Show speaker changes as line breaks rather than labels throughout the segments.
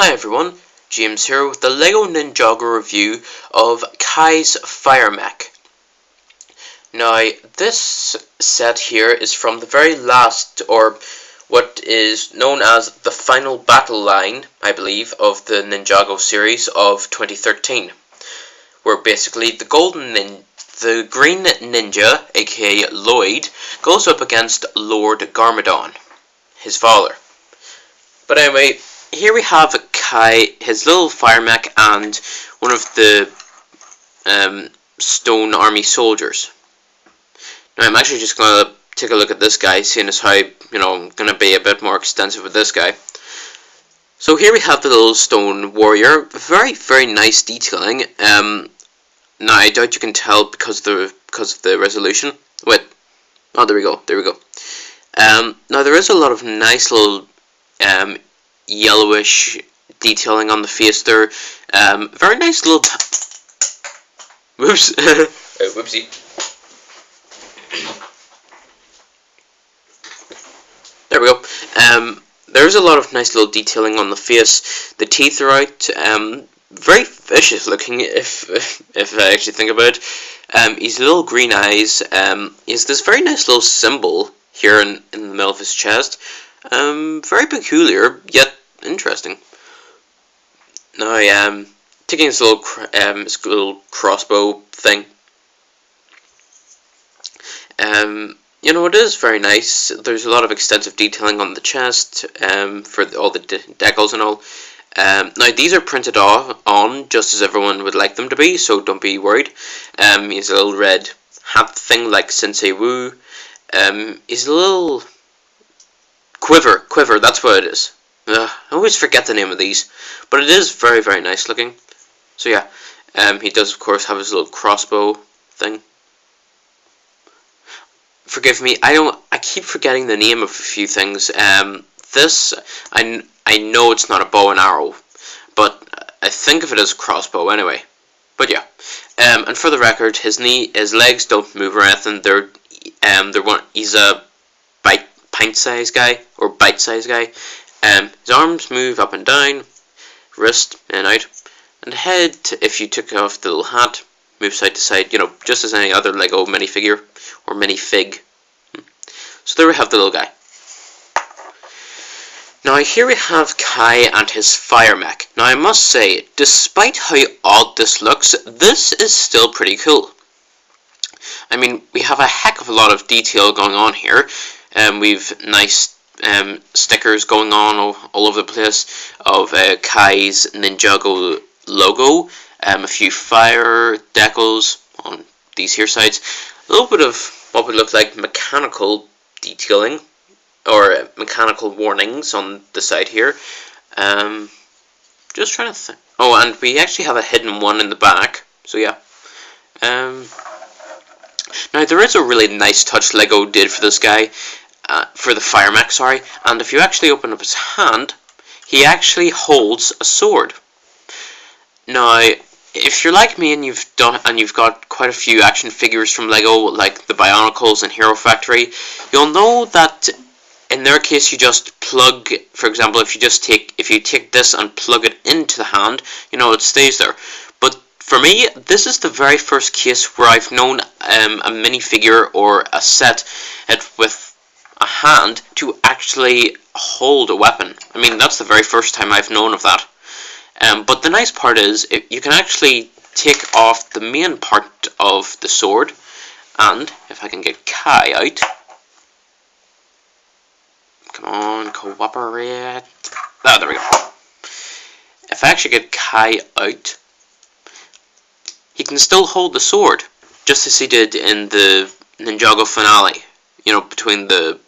Hi everyone, James here with the LEGO Ninjago review of Kai's Fire Mech. Now, this set here is from the very last, or what is known as the final battle line, I believe, of the Ninjago series of 2013. Where basically the Green Ninja, aka Lloyd, goes up against Lord Garmadon, his father. But anyway, here we have Kai, his little fire mech, and one of the stone army soldiers. Now I'm actually just going to take a look at this guy, seeing as how, I'm going to be a bit more extensive with this guy. So here we have the little stone warrior, very, very nice detailing. Now I doubt you can tell because of the resolution. Wait, oh there we go. Now there is a lot of nice little yellowish detailing on the face there. Very nice little whoops. Whoopsie. There we go. There's a lot of nice little detailing on the face. The teeth are out. Very vicious looking, if I actually think about it. His little green eyes. He has this very nice little symbol here in the middle of his chest. Very peculiar, yet interesting. Now, taking his little crossbow thing. It is very nice. There's a lot of extensive detailing on the chest, for all the decals and all. Now these are printed on just as everyone would like them to be, so don't be worried. He has a little red hat thing like Sensei Wu. He's a little quiver, that's what it is. I always forget the name of these, but it is very, very nice looking. So yeah, he does of course have his little crossbow thing. Forgive me, I keep forgetting the name of a few things. This, I know it's not a bow and arrow, but I think of it as a crossbow anyway. But yeah, and for the record, his legs don't move or anything. He's a pint-sized guy, or bite-sized guy. His arms move up and down, wrist in and out, and head, if you took off the little hat, moves side to side, just as any other LEGO minifigure, or minifig. So there we have the little guy. Now here we have Kai and his fire mech. Now I must say, despite how odd this looks, this is still pretty cool. I mean, we have a heck of a lot of detail going on here. We've nice stickers going on all over the place of Kai's Ninjago logo, a few fire decals on these here sides, a little bit of what would look like mechanical detailing, or mechanical warnings on the side here. Just trying to think. Oh, and we actually have a hidden one in the back, so yeah. Now there is a really nice touch LEGO did for this guy, for the fire mech, sorry, and if you actually open up his hand, he actually holds a sword. Now, if you're like me and you've got quite a few action figures from LEGO, like the Bionicles and Hero Factory, you'll know that in their case you just plug, for example, if you take this and plug it into the hand, it stays there. But for me, this is the very first case where I've known a minifigure or a set with a hand to actually hold a weapon. I mean, that's the very first time I've known of that. But the nice part is, you can actually take off the main part of the sword, and if I can get Kai out, come on, cooperate. There we go. If I actually get Kai out, he can still hold the sword, just as he did in the Ninjago finale. Between the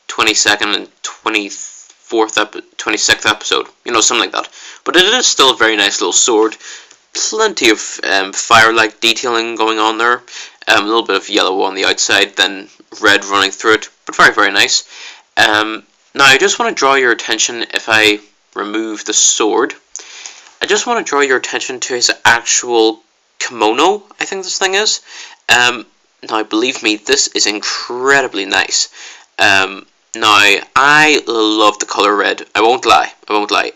22nd and 26th episode, something like that. But it is still a very nice little sword. Plenty of fire-like detailing going on there. A little bit of yellow on the outside, then red running through it, but very, very nice. Now I just want to draw your attention, if I remove the sword, I just want to draw your attention to his actual kimono, I think this thing is. Now believe me, this is incredibly nice. Now, I love the color red. I won't lie.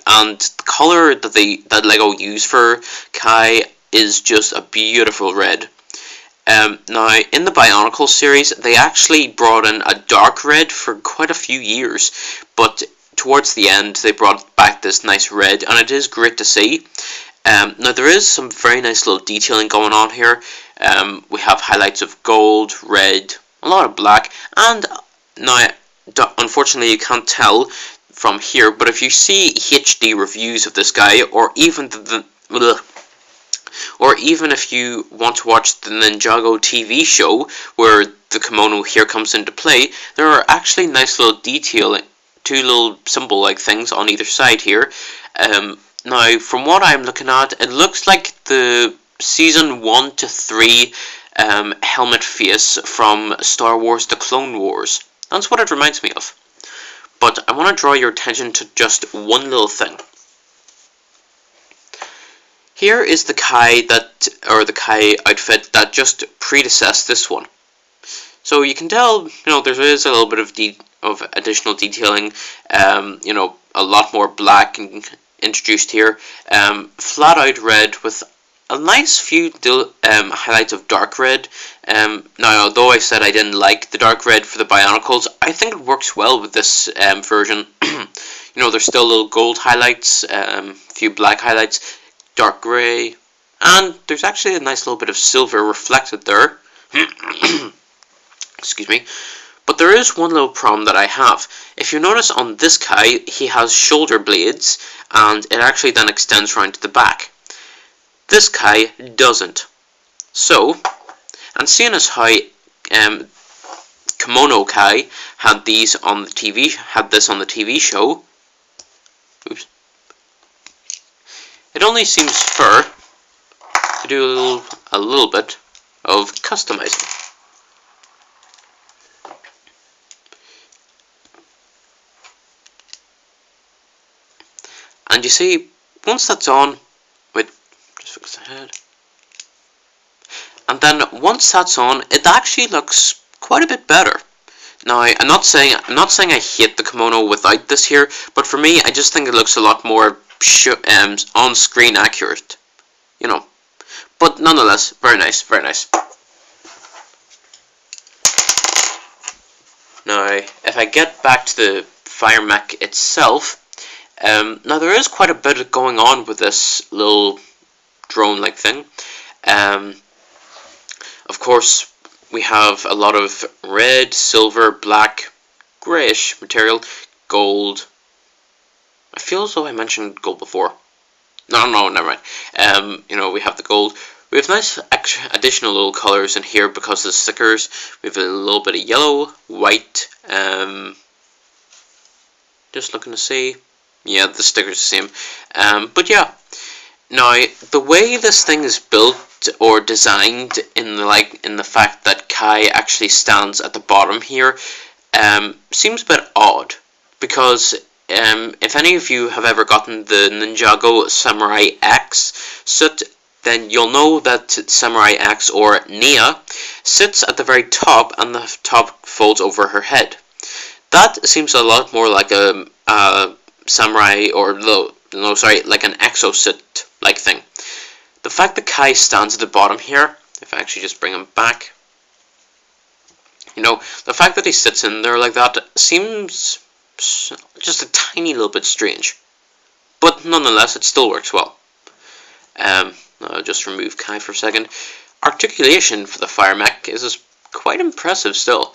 And the color that Lego used for Kai is just a beautiful red. Now, in the Bionicle series, they actually brought in a dark red for quite a few years, but towards the end, they brought back this nice red, and it is great to see. Now, there is some very nice little detailing going on here. We have highlights of gold, red, a lot of black, and now, unfortunately, you can't tell from here, but if you see HD reviews of this guy, or even or even if you want to watch the Ninjago TV show, where the kimono here comes into play, there are actually nice little detailing, two little symbol-like things on either side here. Now, from what I'm looking at, it looks like the Season 1 to 3 helmet face from Star Wars The Clone Wars. That's what it reminds me of. But I want to draw your attention to just one little thing. Here is the Kai outfit that just predecessed this one. So you can tell, there is a little bit of additional detailing. A lot more black introduced here. Flat out red with a nice few highlights of dark red. Now, although I said I didn't like the dark red for the Bionicles, I think it works well with this version. There's still little gold highlights, a few black highlights, dark grey, and there's actually a nice little bit of silver reflected there. Excuse me. But there is one little problem that I have. If you notice on this Kai, he has shoulder blades, and it actually then extends round to the back. This Kai doesn't. So, and seeing as how Kimono Kai had this on the TV show, oops, it only seems fair to do a little bit of customizing. And you see, once that's on, just fix the head. And then once that's on, it actually looks quite a bit better. Now, I'm not saying I hate the kimono without this here, but for me, I just think it looks a lot more on-screen accurate. But nonetheless, very nice, very nice. Now, if I get back to the Fire Mech itself, now there is quite a bit going on with this little drone-like thing. Of course, we have a lot of red, silver, black, greyish material, gold. I feel as though I mentioned gold before. No, never mind. We have the gold. We have nice extra additional little colours in here because of the stickers. We have a little bit of yellow, white. Just looking to see. Yeah, the sticker's the same. But yeah. Now, the way this thing is built or designed in the fact that Kai actually stands at the bottom here seems a bit odd, because if any of you have ever gotten the Ninjago Samurai X suit, then you'll know that Samurai X, or Nia, sits at the very top and the top folds over her head. That seems a lot more like a samurai, or like an exosuit like thing. The fact that Kai stands at the bottom here, if I actually just bring him back, the fact that he sits in there like that seems just a tiny little bit strange. But nonetheless, it still works well. I'll just remove Kai for a second. Articulation for the Fire Mech is quite impressive still.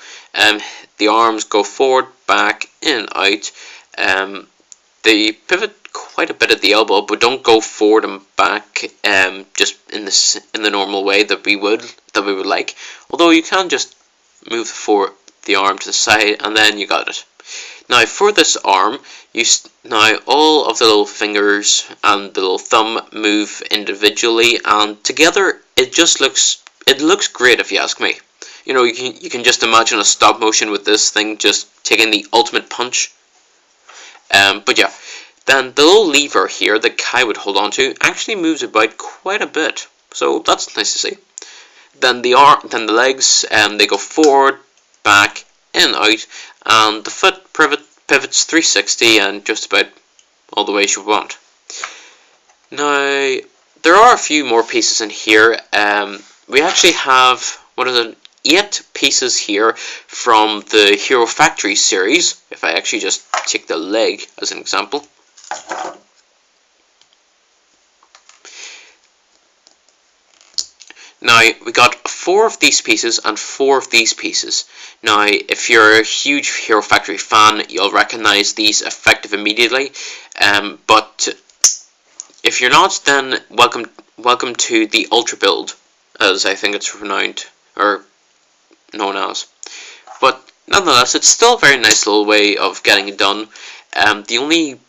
The arms go forward, back, in, out. They pivot quite a bit at the elbow, but don't go forward and back just in the normal way that we would like. Although you can just move the arm to the side, and then you got it. Now for this arm, now all of the little fingers and the little thumb move individually, and together it looks great if you ask me. You can just imagine a stop motion with this thing just taking the ultimate punch. But yeah, then the little lever here that Kai would hold on to actually moves about quite a bit, so that's nice to see. Then the legs, they go forward, back, in, out, and the foot pivots 360 and just about all the ways you want. Now, there are a few more pieces in here. We actually have, 8 pieces here from the Hero Factory series, if I actually just take the leg as an example. Now, we got 4 of these pieces and 4 of these pieces. Now, if you're a huge Hero Factory fan, you'll recognize these effective immediately, but if you're not, then welcome to the Ultra Build, as I think it's renowned, or known as. But nonetheless, it's still a very nice little way of getting it done. The only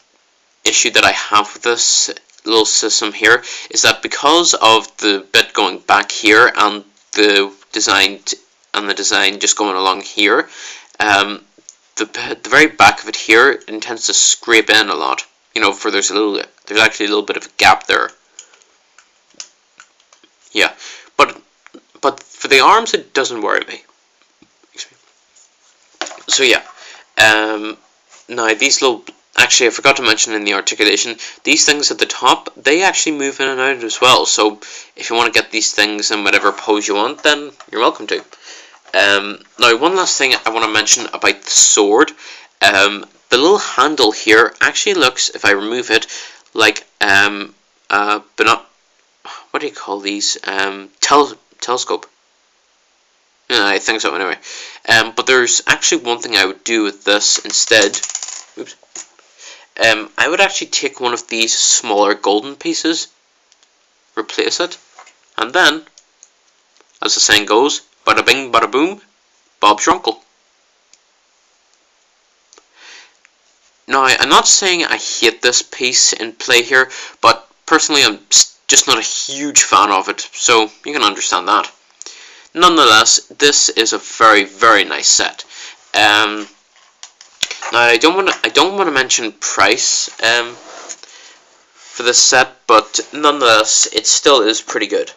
issue that I have with this little system here is that because of the bit going back here and the design just going along here, the very back of it here intends to scrape in a lot. You know, for there's actually a little bit of a gap there. Yeah, but for the arms it doesn't worry me. So yeah, now these little, actually I forgot to mention in the articulation, these things at the top, they actually move in and out as well, so if you want to get these things in whatever pose you want, then you're welcome to. Now one last thing I want to mention about the sword. The little handle here actually looks, if I remove it, like but not, what do you call these, telescope. Yeah, I think so anyway. But there's actually one thing I would do with this instead. Oops. I would actually take one of these smaller golden pieces, replace it, and then, as the saying goes, bada bing, bada boom, Bob's your uncle. Now, I'm not saying I hate this piece in play here, but personally I'm just not a huge fan of it, so you can understand that. Nonetheless, this is a very, very nice set. Now, I don't want to mention price for this set, but nonetheless, it still is pretty good.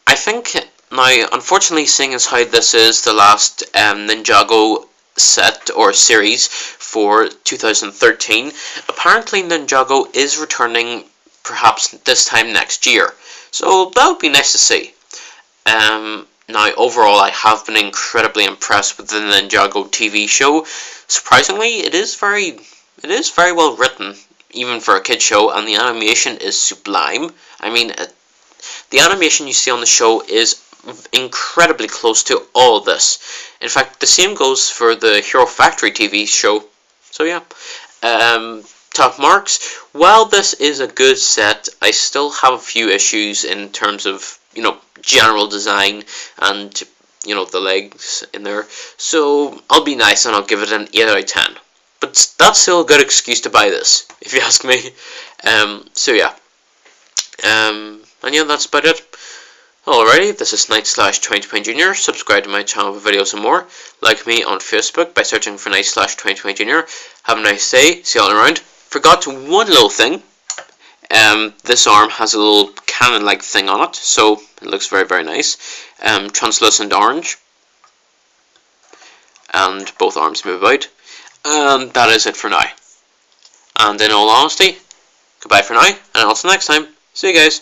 I think now, unfortunately, seeing as how this is the last Ninjago set or series for 2013, apparently Ninjago is returning perhaps this time next year, so that would be nice to see. Now overall I have been incredibly impressed with the Ninjago TV show. Surprisingly, it is very well written, even for a kid show, and the animation is sublime. I mean, the animation you see on the show is incredibly close to all of this. In fact, the same goes for the Hero Factory TV show. So yeah, top marks. While this is a good set, I still have a few issues in terms of, you know, general design and, you know, the legs in there. So I'll be nice and I'll give it an 8 out of 10. But that's still a good excuse to buy this, if you ask me. So yeah. And yeah, that's about it. Alrighty, this is Knight/2020 Junior. Subscribe to my channel for videos and more. Like me on Facebook by searching for Knight/2020 Junior. Have a nice day. See you all around. Forgot one little thing. This arm has a little cannon-like thing on it, so it looks very, very nice. Translucent orange. And both arms move out. And that is it for now. And in all honesty, goodbye for now, and until next time. See you guys.